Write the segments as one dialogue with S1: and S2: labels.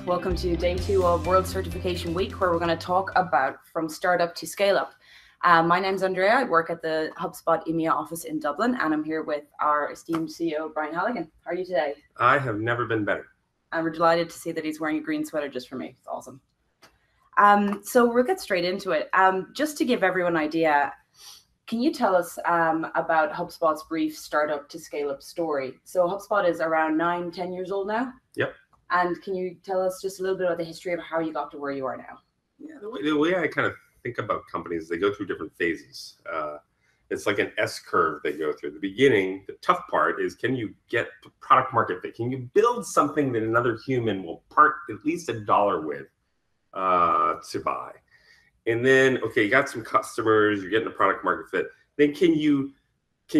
S1: Welcome to day 2 of World Certification Week, where we're going to talk about from startup to scale up. My name's Andrea. I work at the HubSpot EMEA office in Dublin, and I'm here with our esteemed CEO, Brian Halligan. How are you today?
S2: I have never been better.
S1: And we're delighted to see that he's wearing a green sweater just for me. It's awesome. So we'll get straight into it. Just to give everyone an idea, can you tell us about HubSpot's brief startup to scale up story? So HubSpot is around 9-10 years old now.
S2: Yep.
S1: And can you tell us just a little bit about the history of how you got to where you are now?
S2: Yeah, the way I kind of think about companies, they go through different phases. It's like an S curve they go through. The beginning, the tough part is, can you get product market fit? Can you build something that another human will part at least $1 with to buy? And then, okay, you got some customers, you're getting a product market fit. Then can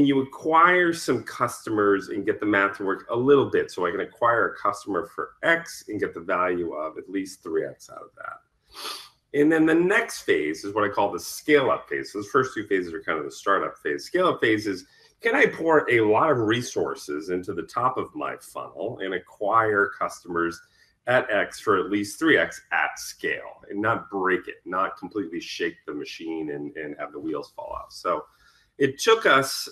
S2: you acquire some customers and get the math to work a little bit, so I can acquire a customer for X and get the value of at least 3X out of that? And then the next phase is what I call the scale up phase. So the first two phases are kind of the startup phase. Scale up phase is, can I pour a lot of resources into the top of my funnel and acquire customers at X for at least 3X at scale, and not break it, not completely shake the machine and have the wheels fall off? So it took us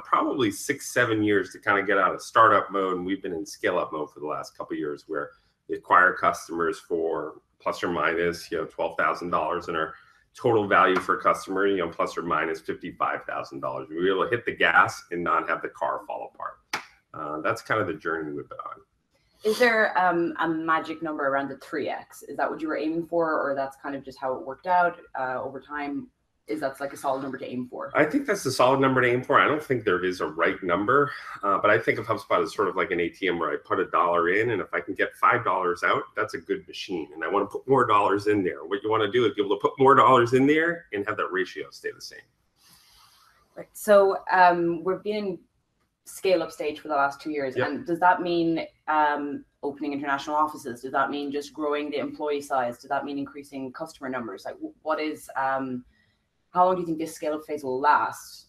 S2: probably 6-7 years to kind of get out of startup mode, and we've been in scale up mode for the last couple of years, where we acquire customers for plus or minus $12,000, and our total value for a customer plus or minus $55,000. We were able to hit the gas and not have the car fall apart. That's kind of the journey we've been on.
S1: Is there a magic number around the 3X? Is that what you were aiming for, or that's kind of just how it worked out over time? Is that like a solid number to aim for?
S2: I think that's a solid number to aim for. I don't think there is a right number, but I think of HubSpot as sort of like an ATM where I put $1 in, and if I can get $5 out, that's a good machine. And I want to put more dollars in there. What you want to do is be able to put more dollars in there and have that ratio stay the same.
S1: Right. So we've been in scale up stage for the last 2 years.
S2: Yep.
S1: And does that mean opening international offices? Does that mean just growing the employee size? Does that mean increasing customer numbers? Like, what is how long do you think this scale up phase will last?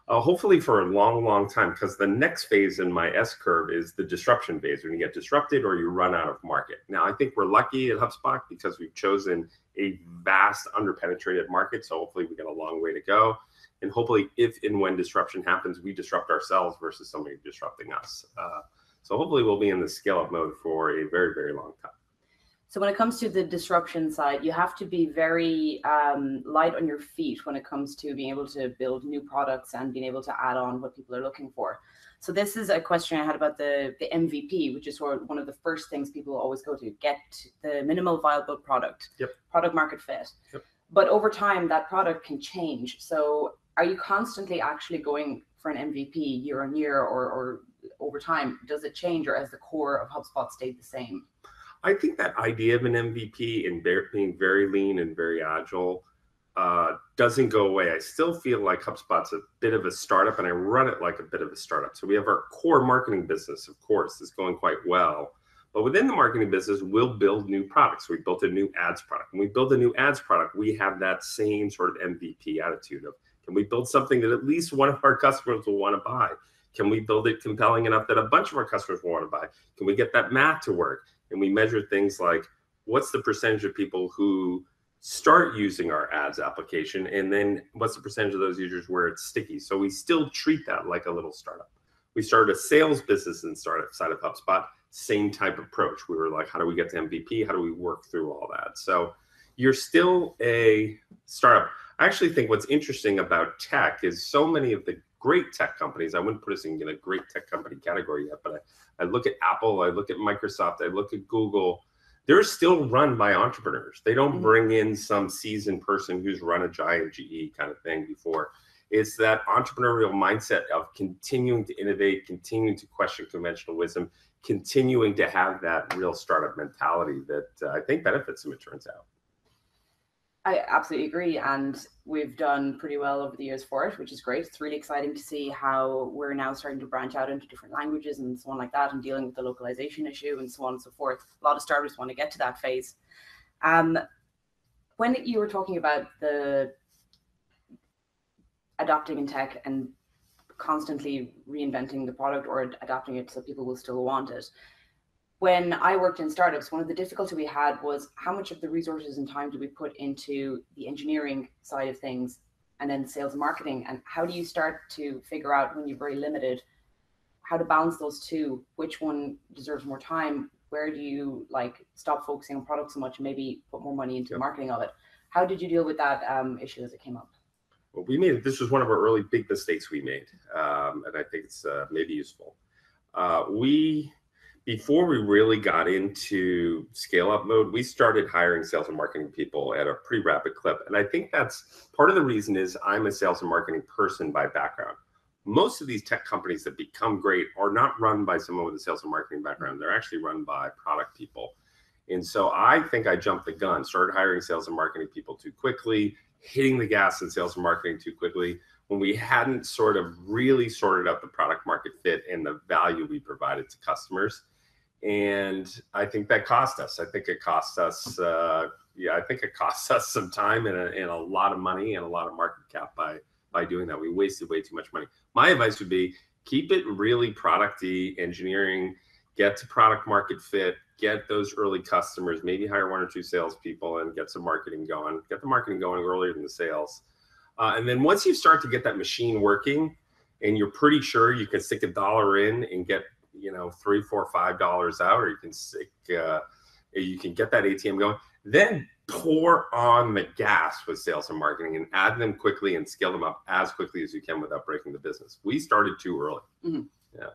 S2: Hopefully for a long, long time, because the next phase in my S curve is the disruption phase, when you get disrupted or you run out of market. Now, I think we're lucky at HubSpot because we've chosen a vast underpenetrated market. So hopefully we got a long way to go. And hopefully if and when disruption happens, we disrupt ourselves versus somebody disrupting us. So hopefully we'll be in the scale up mode for a very, very long time.
S1: So when it comes to the disruption side, you have to be very light on your feet when it comes to being able to build new products and being able to add on what people are looking for. So this is a question I had about the MVP, which is sort of one of the first things people always go to: get the minimal viable product,
S2: Yep.
S1: Product market fit.
S2: Yep.
S1: But over time, that product can change. So are you constantly actually going for an MVP year on year, or over time, does it change, or has the core of HubSpot stayed the same?
S2: I think that idea of an MVP and being very lean and very agile doesn't go away. I still feel like HubSpot's a bit of a startup, and I run it like a bit of a startup. So we have our core marketing business, of course, is going quite well. But within the marketing business, we'll build new products. We built a new ads product. When we build a new ads product, we have that same sort of MVP attitude of, can we build something that at least one of our customers will want to buy? Can we build it compelling enough that a bunch of our customers will want to buy? Can we get that math to work? And we measure things like, what's the percentage of people who start using our ads application, and then what's the percentage of those users where it's sticky? So we still treat that like a little startup. We started a sales business and startup side of HubSpot, same type of approach. We were like, how do we get to MVP? How do we work through all that? So you're still a startup. I actually think what's interesting about tech is so many of the great tech companies, I wouldn't put us in a great tech company category yet, but I look at Apple, I look at Microsoft, I look at Google. They're still run by entrepreneurs. They don't bring in some seasoned person who's run a giant GE kind of thing before. It's that entrepreneurial mindset of continuing to innovate, continuing to question conventional wisdom, continuing to have that real startup mentality that I think benefits them, it turns out.
S1: I absolutely agree, and we've done pretty well over the years for it, which is great. It's really exciting to see how we're now starting to branch out into different languages and so on like that, and dealing with the localization issue and so on and so forth. A lot of startups want to get to that phase. When you were talking about the adopting in tech and constantly reinventing the product or adapting it so people will still want it, when I worked in startups, one of the difficulty we had was how much of the resources and time do we put into the engineering side of things and then sales and marketing? And how do you start to figure out when you're very limited, how to balance those two? Which one deserves more time? Where do you like stop focusing on product so much and maybe put more money into the marketing of it? How did you deal with that issue as it came up?
S2: Well, this was one of our early big mistakes we made. And I think it's maybe useful. Before we really got into scale up mode, we started hiring sales and marketing people at a pretty rapid clip. And I think that's part of the reason is I'm a sales and marketing person by background. Most of these tech companies that become great are not run by someone with a sales and marketing background. They're actually run by product people. And so I think I jumped the gun, started hiring sales and marketing people too quickly, hitting the gas in sales and marketing too quickly when we hadn't sort of really sorted out the product market fit and the value we provided to customers. And I think that cost us. I think it cost us, some time and a lot of money and a lot of market cap by doing that. We wasted way too much money. My advice would be keep it really product-y, engineering, get to product market fit, get those early customers, maybe hire 1 or 2 salespeople and get some marketing going. Get the marketing going earlier than the sales. And then once you start to get that machine working and you're pretty sure you can stick $1 in and get $3, $4, $5 out, or you can get that ATM going, then pour on the gas with sales and marketing and add them quickly and scale them up as quickly as you can without breaking the business. We started too early.
S1: Mm-hmm.
S2: Yeah.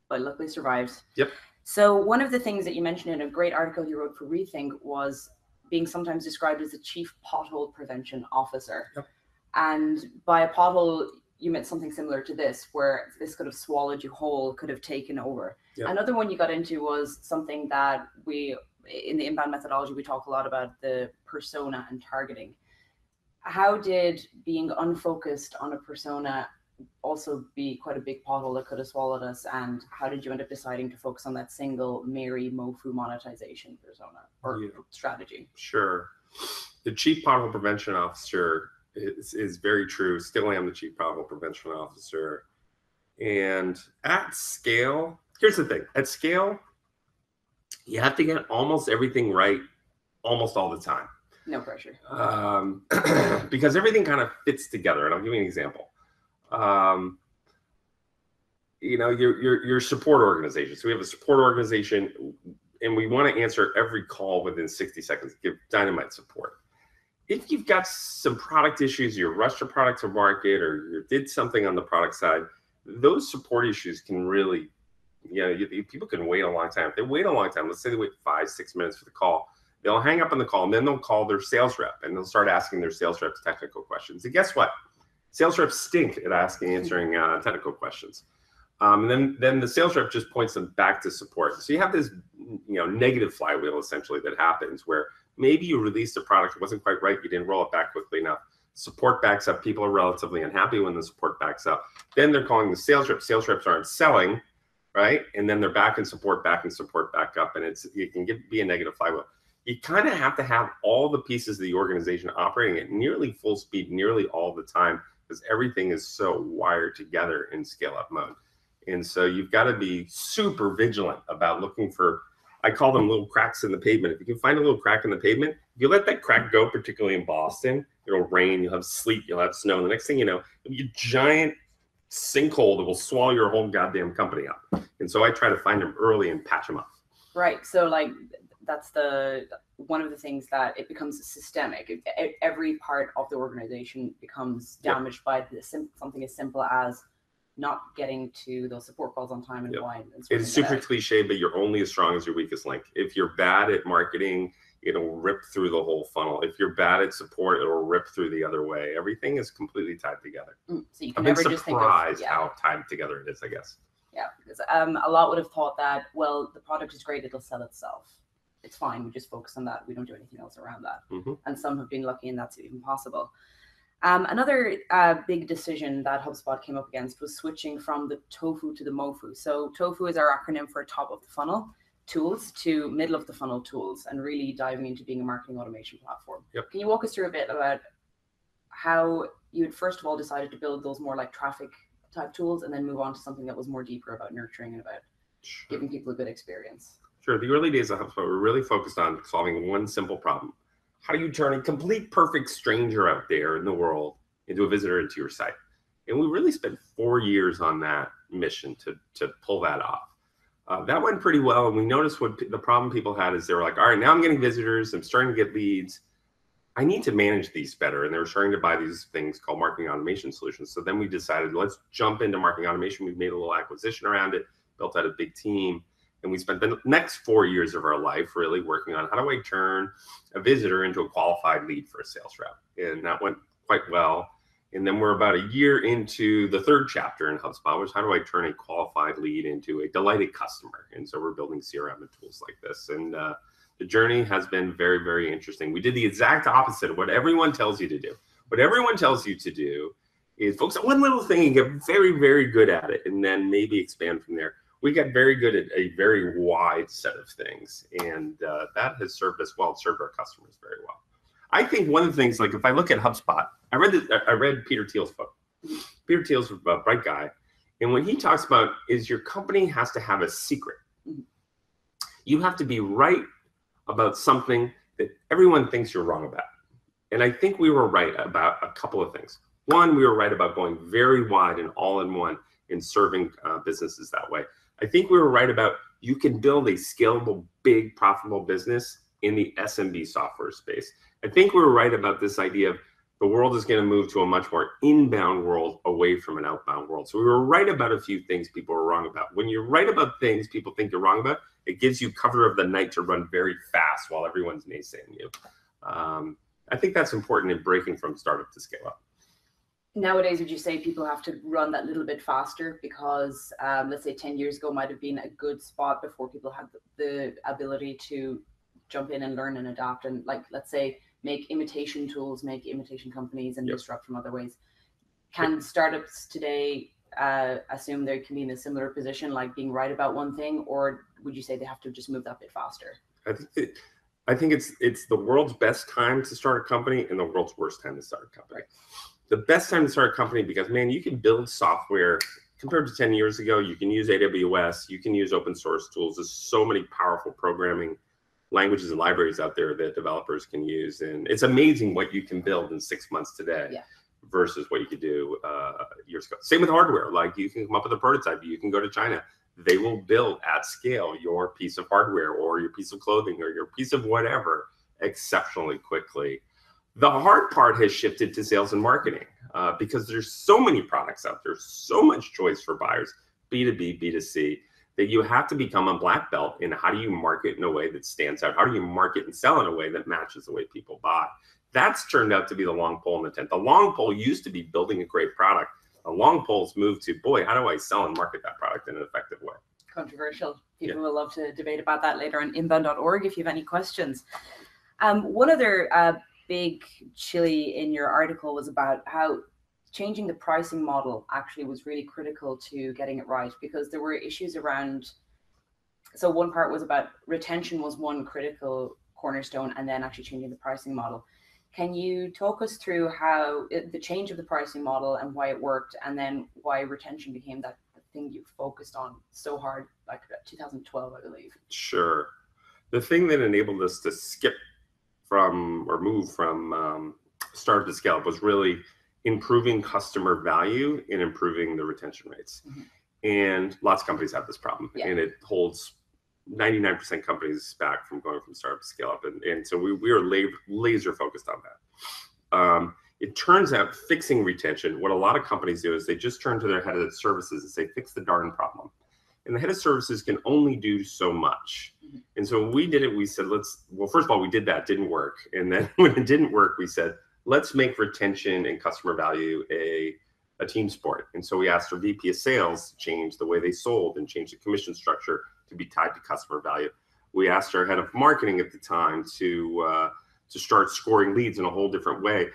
S1: But luckily survived.
S2: Yep.
S1: So one of the things that you mentioned in a great article you wrote for Rethink was being sometimes described as the chief pothole prevention officer.
S2: Yep.
S1: And by a pothole, you meant something similar to this, where this could have swallowed you whole, could have taken over. Yep. Another one you got into was something that in the inbound methodology, we talk a lot about the persona and targeting. How did being unfocused on a persona also be quite a big pothole that could have swallowed us? And how did you end up deciding to focus on that single Mary Mofu monetization persona or strategy?
S2: Sure. The chief pothole prevention officer is very true. Still am the chief pothole prevention officer. And at scale, here's the thing. At scale, you have to get almost everything right almost all the time.
S1: No pressure.
S2: Because everything kind of fits together. And I'll give you an example. Your support organization. So we have a support organization and we want to answer every call within 60 seconds, give dynamite support. If you've got some product issues, you rushed your product to market or you did something on the product side, those support issues can really, people can wait a long time. If they wait a long time, let's say they wait 5-6 minutes for the call, they'll hang up on the call and then they'll call their sales rep and they'll start asking their sales reps technical questions. And guess what? Sales reps stink at answering technical questions. And then the sales rep just points them back to support. So you have this, negative flywheel essentially that happens where maybe you released a product that wasn't quite right. You didn't roll it back quickly enough. Support backs up. People are relatively unhappy when the support backs up. Then they're calling the sales reps. Sales reps aren't selling, right? And then they're back and support back up. And it can be a negative flywheel. You kind of have to have all the pieces of the organization operating at nearly full speed, nearly all the time, because everything is so wired together in scale-up mode. And so you've got to be super vigilant about looking for, I call them little cracks in the pavement. If you can find a little crack in the pavement, if you let that crack go, particularly in Boston, it'll rain, you'll have sleet, you'll have snow. And the next thing you know, it'll be a giant sinkhole that will swallow your whole goddamn company up. And so I try to find them early and patch them up.
S1: Right. So that's one of the things that it becomes systemic. Every part of the organization becomes damaged by something as simple as not getting to those support calls on time and why.
S2: It's super cliche, but you're only as strong as your weakest link. If you're bad at marketing, it'll rip through the whole funnel. If you're bad at support, it'll rip through the other way. Everything is completely tied together.
S1: So you can
S2: I've
S1: never
S2: been
S1: just think
S2: surprised how tied together it is, I guess.
S1: Yeah, because a lot would have thought that, well, the product is great, it'll sell itself. It's fine, we just focus on that. We don't do anything else around that. Mm-hmm. And some have been lucky and that's even possible. Another big decision that HubSpot came up against was switching from the tofu to the mofu. So tofu is our acronym for top of the funnel tools to middle of the funnel tools, and really diving into being a marketing automation platform.
S2: Yep.
S1: Can you walk us through a bit about how you had first of all decided to build those more like traffic type tools and then move on to something that was more deeper about nurturing and about giving people a good experience?
S2: Sure. The early days of HubSpot were really focused on solving one simple problem. How do you turn a complete perfect stranger out there in the world into a visitor into your site? And we really spent 4 years on that mission to pull that off. That went pretty well. And we noticed what the problem people had is they were like, all right, now I'm getting visitors. I'm starting to get leads. I need to manage these better. And they were starting to buy these things called marketing automation solutions. So then we decided, let's jump into marketing automation. We made a little acquisition around it, built out a big team. And we spent the next 4 years of our life really working on how do I turn a visitor into a qualified lead for a sales rep. And that went quite well. And then we're about a year into the third chapter in HubSpot, which how do I turn a qualified lead into a delighted customer? And so we're building CRM and tools like this. And the journey has been very, very interesting. We did the exact opposite of what everyone tells you to do. What everyone tells you to do is focus on one little thing and get very, very good at it, and then maybe expand from there. We got very good at a very wide set of things, and that has served us well, served our customers very well. I think one of the things, like if I look at HubSpot, I read Peter Thiel's book. Peter Thiel's a bright guy, and what he talks about is your company has to have a secret. You have to be right about something that everyone thinks you're wrong about. And I think we were right about a couple of things. One, we were right about going very wide and all-in-one in serving businesses that way. I think we were right about you can build a scalable, big, profitable business in the SMB software space. I think we were right about this idea of the world is going to move to a much more inbound world away from an outbound world. So we were right about a few things people were wrong about. When you're right about things people think you're wrong about, it gives you cover of the night to run very fast while everyone's naysaying you. I think that's important in breaking from startup to scale up.
S1: Nowadays, would you say people have to run that little bit faster because, let's say 10 years ago might have been a good spot before people had the ability to jump in and learn and adapt and, like, let's say, make imitation tools, make imitation companies and disrupt from other ways. Can startups today assume they can be in a similar position, like being right about one thing, or would you say they have to just move that bit faster?
S2: I think it's the world's best time to start a company and the world's worst time to start a company. The best time to start a company because, man, you can build software compared to 10 years ago. You can use AWS, you can use open source tools. There's so many powerful programming languages and libraries out there that developers can use. And it's amazing what you can build in 6 months today versus what you could do years ago. Same with hardware. Like you can come up with a prototype. You can go to China. They will build at scale your piece of hardware or your piece of clothing or your piece of whatever exceptionally quickly. The hard part has shifted to sales and marketing because there's so many products out there, so much choice for buyers, B2B, B2C, that you have to become a black belt in how do you market in a way that stands out? How do you market and sell in a way that matches the way people buy? That's turned out to be the long pole in the tent. The long pole used to be building a great product. The long pole's moved to, boy, how do I sell and market that product in an effective way?
S1: Controversial. People will love to debate about that later on inbound.org if you have any questions. One other big chili in your article was about how changing the pricing model actually was really critical to getting it right, because there were issues around. So one part was about retention was one critical cornerstone, and then actually changing the pricing model. Can you talk us through how the change of the pricing model and why it worked, and then why retention became that thing you focused on so hard, like 2012, I believe?
S2: Sure. The thing that enabled us to skip from or move from startup to scale up was really improving customer value and improving the retention rates. And lots of companies have this problem, and it holds 99% companies back from going from startup to scale up. And so we are laser focused on that. It turns out fixing retention, what a lot of companies do is they just turn to their head of services and say, fix the darn problem. And the head of services can only do so much. And so when we did it, we said, well, first of all, we did that, didn't work. And then when it didn't work, we said, let's make retention and customer value a team sport. And so we asked our VP of sales to change the way they sold and change the commission structure to be tied to customer value. We asked our head of marketing at the time to start scoring leads in a whole different way,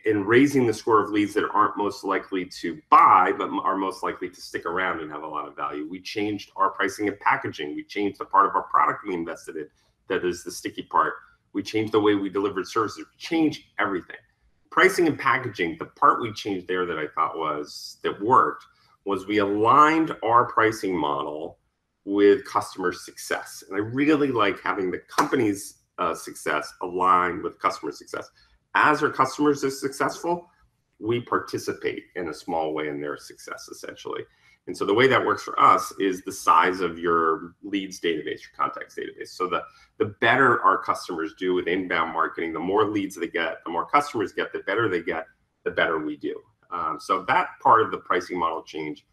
S2: in raising the score of leads that aren't most likely to buy, but are most likely to stick around and have a lot of value. We changed our pricing and packaging. We changed the part of our product we invested in that is the sticky part. We changed the way we delivered services. We changed everything. Pricing and packaging, the part we changed there that I thought that worked was we aligned our pricing model with customer success. And I really like having the company's success align with customer success. As our customers are successful, we participate in a small way in their success, essentially. And so the way that works for us is the size of your leads database, your contacts database. So the better our customers do with inbound marketing, the more leads they get, the more customers get, the better they get, the better we do. So that part of the pricing model change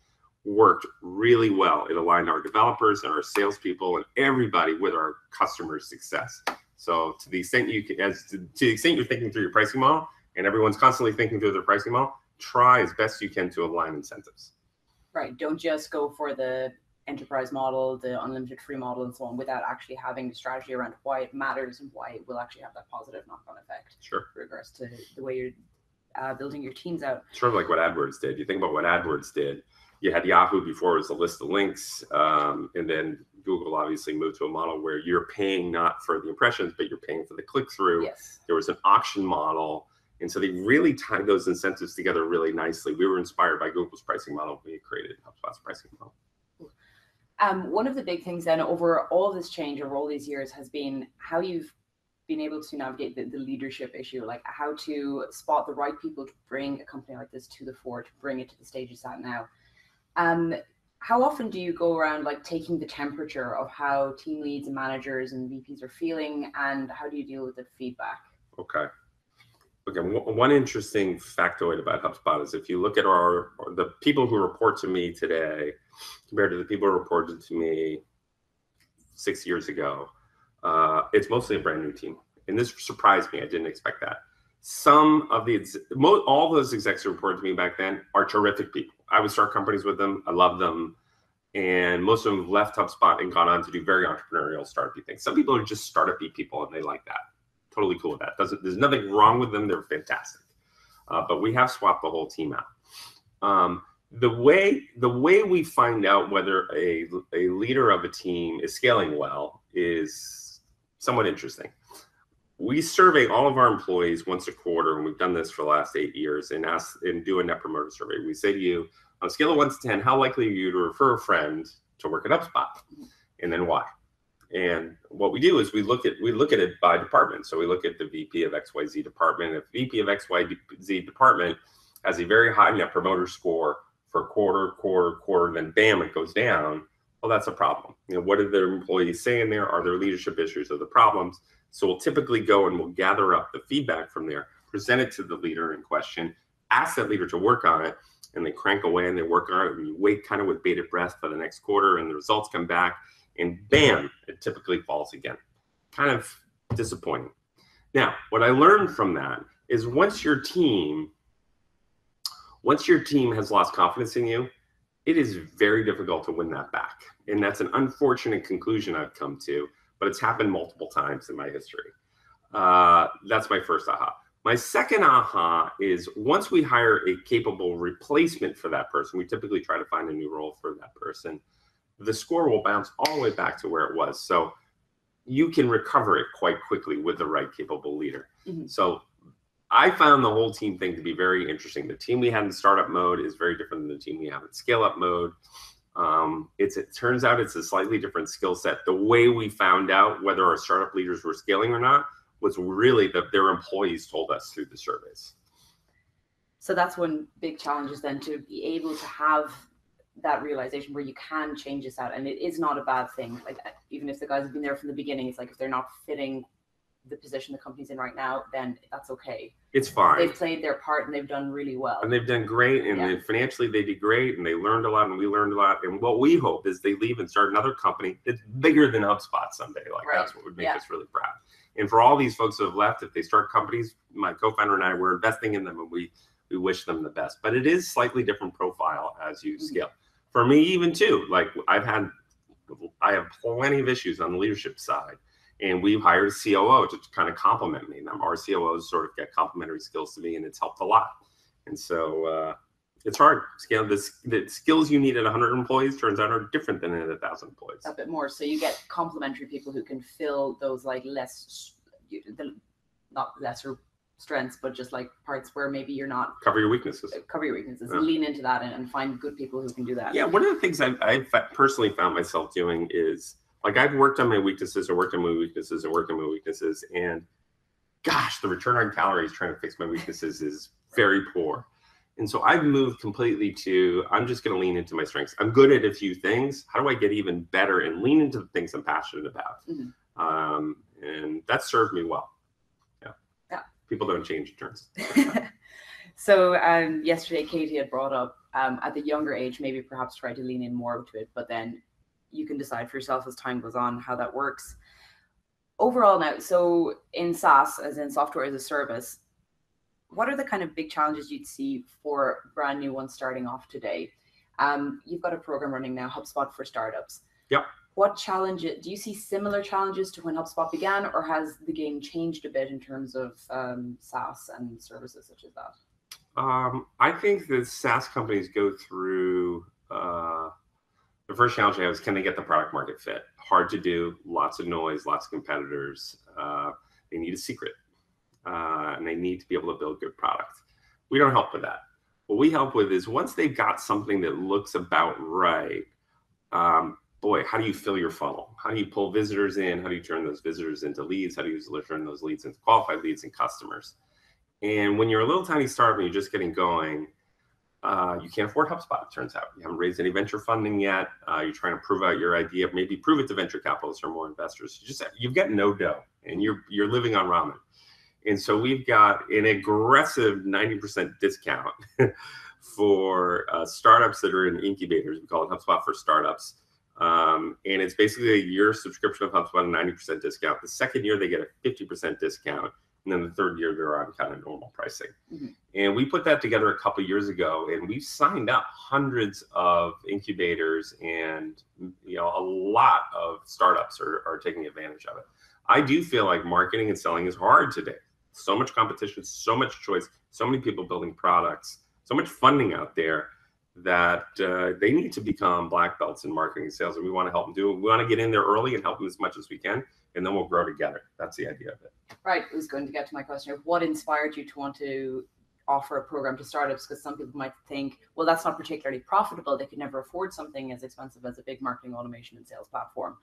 S2: worked really well. It aligned our developers and our salespeople and everybody with our customer success. So to the extent you can, to the extent you're thinking through your pricing model, and everyone's constantly thinking through their pricing model, try as best you can to align incentives.
S1: Right. Don't just go for the enterprise model, the unlimited free model, and so on, without actually having the strategy around why it matters and why it will actually have that positive knock-on effect.
S2: Sure.
S1: With regards to the way you're building your teams out.
S2: Sort of like what AdWords did. You think about what AdWords did. You had Yahoo before, it was a list of links, and then Google obviously moved to a model where you're paying not for the impressions, but you're paying for the click-through.
S1: Yes. There
S2: was an auction model. And so they really tied those incentives together really nicely. We were inspired by Google's pricing model. We created HubSpot's pricing model.
S1: One of the big things then over all this change, over all these years, has been how you've been able to navigate the leadership issue, like how to spot the right people to bring a company like this to the fore, to bring it to the stage it's at now. How often do you go around like taking the temperature of how team leads and managers and VPs are feeling, and how do you deal with the feedback?
S2: Okay, one interesting factoid about HubSpot is if you look at the people who report to me today compared to the people who reported to me 6 years ago, it's mostly a brand new team. And this surprised me. I didn't expect that. All those execs who reported to me back then are terrific people. I would start companies with them. I love them. And most of them have left HubSpot and gone on to do very entrepreneurial startup-y things. Some people are just startup-y people and they like that. Totally cool with that. There's nothing wrong with them. They're fantastic. But we have swapped the whole team out. The way we find out whether a leader of a team is scaling well is somewhat interesting. We survey all of our employees once a quarter, and we've done this for the last 8 years, and do a Net Promoter Survey. We say to you, on a scale of 1 to 10, how likely are you to refer a friend to work at HubSpot? And then why? And what we do is we look at it by department. So we look at the VP of XYZ department. If VP of XYZ department has a very high Net Promoter Score for quarter, then bam, it goes down. Well, that's a problem. What are their employees saying there? Are there leadership issues or the problems? So we'll typically go and we'll gather up the feedback from there, present it to the leader in question, ask that leader to work on it, and they crank away and they work on it. And you wait kind of with bated breath for the next quarter, and the results come back, and bam, it typically falls again. Kind of disappointing. Now, what I learned from that is once your team has lost confidence in you, it is very difficult to win that back. And that's an unfortunate conclusion I've come to, but it's happened multiple times in my history. That's my first aha. My second aha is once we hire a capable replacement for that person, we typically try to find a new role for that person, the score will bounce all the way back to where it was. So you can recover it quite quickly with the right capable leader. Mm-hmm. So I found the whole team thing to be very interesting. The team we had in startup mode is very different than the team we have in scale up mode. It turns out it's a slightly different skill set. The way we found out whether our startup leaders were scaling or not was really that their employees told us through the surveys.
S1: So that's one big challenge, is then to be able to have that realization where you can change this out, and it is not a bad thing. Like even if the guys have been there from the beginning, it's like if they're not fitting the position the company's in right now, then that's okay.
S2: It's fine.
S1: They've played their part and they've done really well.
S2: And they've done great, and financially they did great, and they learned a lot, and we learned a lot. And what we hope is they leave and start another company that's bigger than HubSpot someday. Like that's what would make us really proud. And for all these folks who have left, if they start companies, my co-founder and I, we're investing in them, and we wish them the best. But it is slightly different profile as you scale. For me, even too, like I have plenty of issues on the leadership side. And we've hired a COO to kind of complement me. Our COOs sort of get complementary skills to me, and it's helped a lot. And so it's hard. Scale the skills you need at 100 employees turns out are different than at 1,000 employees.
S1: A bit more. So you get complementary people who can fill those like not lesser strengths, but just like parts where maybe you're not.
S2: Cover your weaknesses.
S1: Yeah. Lean into that and find good people who can do that.
S2: Yeah, one of the things I've personally found myself doing is, like, I've worked on my weaknesses and worked on my weaknesses and worked on my weaknesses, and gosh, the return on calories trying to fix my weaknesses is very poor. And so I've moved completely to, I'm just going to lean into my strengths. I'm good at a few things. How do I get even better and lean into the things I'm passionate about? And that served me well. Yeah. People don't change turns.
S1: So yesterday, Katie had brought up at the younger age, maybe perhaps try to lean in more to it, but then you can decide for yourself as time goes on how that works. Overall now, so in SaaS, as in software as a service, what are the kind of big challenges you'd see for brand new ones starting off today? You've got a program running now, HubSpot for Startups.
S2: Yep.
S1: What challenges, do you see similar challenges to when HubSpot began, or has the game changed a bit in terms of SaaS and services such as that?
S2: I think that SaaS companies go through, the first challenge I have is, can they get the product market fit? Hard to do, lots of noise, lots of competitors. They need a secret, and they need to be able to build good product. We don't help with that. What we help with is, once they've got something that looks about right, boy, how do you fill your funnel? How do you pull visitors in? How do you turn those visitors into leads? How do you turn those leads into qualified leads and customers? And when you're a little tiny startup and you're just getting going, you can't afford HubSpot, it turns out. You haven't raised any venture funding yet. You're trying to prove out your idea, maybe prove it to venture capitalists or more investors. You've got no dough, and you're living on ramen. And so we've got an aggressive 90% discount for startups that are in incubators. We call it HubSpot for Startups. And it's basically a year subscription of HubSpot, a 90% discount. The second year, they get a 50% discount. And then the third year, they're on kind of normal pricing. And we put that together a couple of years ago, and we've signed up hundreds of incubators, and a lot of startups are taking advantage of it. I do feel like marketing and selling is hard today. So much competition, so much choice, so many people building products, so much funding out there that they need to become black belts in marketing and sales, and we want to help them do it. We want to get in there early and help them as much as we can, and then we'll grow together. That's the idea of it.
S1: Right. I was going to get to my question of what inspired you to want to offer a program to startups, because some people might think, well, that's not particularly profitable. They could never afford something as expensive as a big marketing automation and sales platform.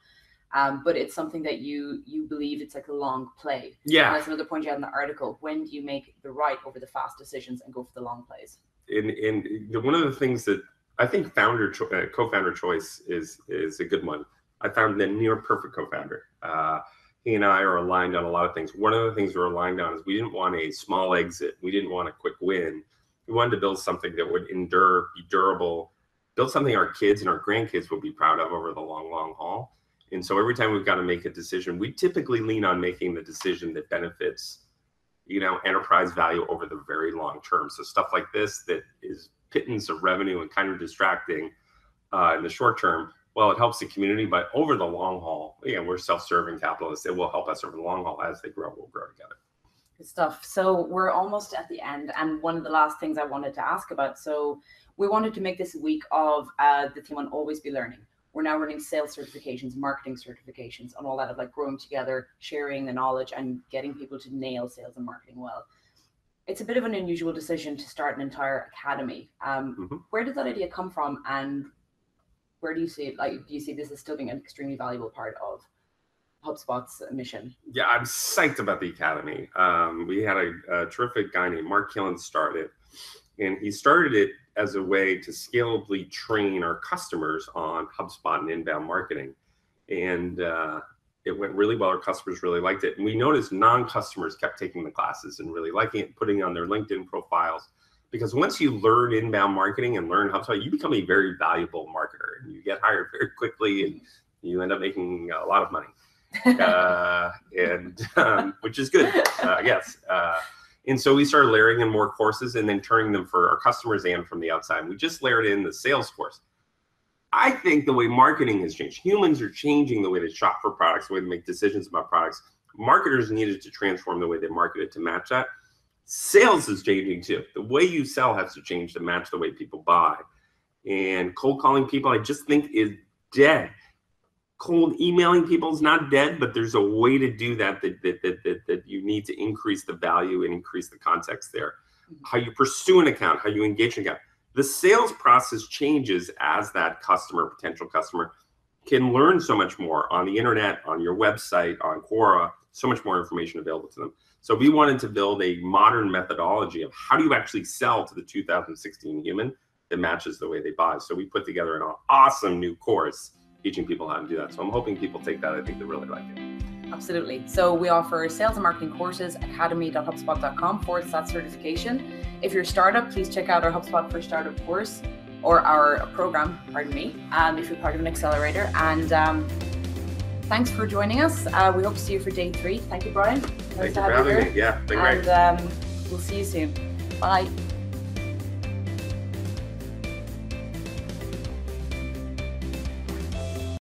S1: But it's something that you believe it's like a long play.
S2: Yeah.
S1: And that's another point you had in the article. When do you make the right over the fast decisions and go for the long plays?
S2: And one of the things that I think co-founder choice is a good one. I found the near perfect co-founder. He and I are aligned on a lot of things. One of the things we're aligned on is we didn't want a small exit. We didn't want a quick win. We wanted to build something that would endure, be durable, build something our kids and our grandkids would be proud of over the long, long haul. And so every time we've got to make a decision, we typically lean on making the decision that benefits, enterprise value over the very long term. So stuff like this that is pittance of revenue and kind of distracting in the short term, well, it helps the community, but over the long haul, we're self-serving capitalists. It will help us over the long haul. As they grow, we'll grow together.
S1: Good stuff. So we're almost at the end. And one of the last things I wanted to ask about, so we wanted to make this a week of the theme on always be learning. We're now running sales certifications, marketing certifications, and all that of like growing together, sharing the knowledge and getting people to nail sales and marketing well. It's a bit of an unusual decision to start an entire academy. Where did that idea come from, and where do you see it? Like, do you see this as still being an extremely valuable part of HubSpot's mission?
S2: Yeah, I'm psyched about the academy. We had a terrific guy named Mark Killen start it, and he started it as a way to scalably train our customers on HubSpot and inbound marketing. And it went really well. Our customers really liked it. And we noticed non-customers kept taking the classes and really liking it, putting it on their LinkedIn profiles. Because once you learn inbound marketing and learn HubSpot, you become a very valuable marketer, and you get hired very quickly, and you end up making a lot of money, which is good, I guess. And so we started layering in more courses and then turning them for our customers and from the outside. We just layered in the sales course. I think the way marketing has changed, humans are changing the way they shop for products, the way they make decisions about products. Marketers needed to transform the way they marketed to match that. Sales is changing too. The way you sell has to change to match the way people buy. And cold calling people, I just think, is dead. Cold emailing people is not dead, but there's a way to do that that you need to increase the value and increase the context there. How you pursue an account, how you engage an account. The sales process changes as that customer, potential customer, can learn so much more on the internet, on your website, on Quora, so much more information available to them. So we wanted to build a modern methodology of how do you actually sell to the 2016 human that matches the way they buy. So we put together an awesome new course teaching people how to do that. So I'm hoping people take that. I think they really like it.
S1: Absolutely. So we offer sales and marketing courses, academy.hubspot.com/certification. If you're a startup, please check out our HubSpot for Startup course, or our program, pardon me, if you're part of an accelerator. And thanks for joining us. We hope to see you for day 3. Thank you, Brian.
S2: Thank you for having me. Yeah, been great.
S1: And we'll see you soon. Bye.